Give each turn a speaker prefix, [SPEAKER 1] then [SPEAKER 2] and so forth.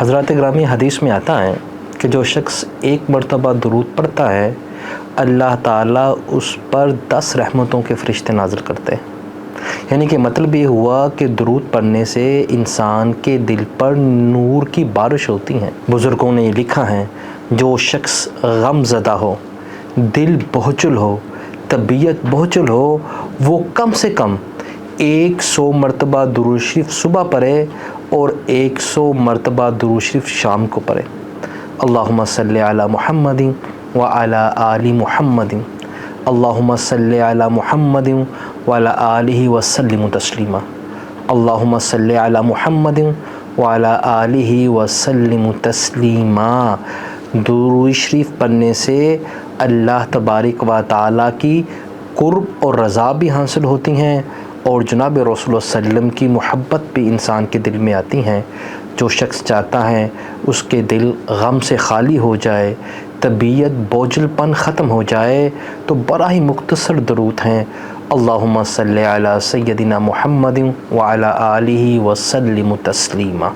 [SPEAKER 1] حضرات گرامی، حدیث میں آتا ہے کہ جو شخص ایک مرتبہ درود پڑھتا ہے اللہ تعالیٰ اس پر 10 رحمتوں کے فرشتے نازل کرتے ہیں۔ یعنی کہ مطلب یہ ہوا کہ درود پڑھنے سے انسان کے دل پر نور کی بارش ہوتی ہیں۔ بزرگوں نے یہ لکھا ہے، جو شخص غم زدہ ہو، دل بہچل ہو، طبیعت بہچل ہو، وہ کم سے کم 100 مرتبہ درود شریف صبح پڑھے اور 100 مرتبہ درود شریف شام کو پڑھے۔ اللہم صلی علی محمد وعلی آل محمد، اللہم صلی علی محمد وعلی آلہ وسلم تسلیما، اللہم صلی علی محمد وعلی آلہ وسلم تسلیما۔ درود شریف پڑھنے سے اللہ تبارک و تعالیٰ کی قرب اور رضا بھی حاصل ہوتی ہیں اور جناب رسول اللہ صلی اللہ علیہ وسلم کی محبت بھی انسان کے دل میں آتی ہیں۔ جو شخص چاہتا ہے اس کے دل غم سے خالی ہو جائے، طبیعت بوجھل پن ختم ہو جائے، تو بڑا ہی مختصر درود ہیں، اللہم صلی علی سیدنا محمد وعلی آلہ وسلم تسلیما۔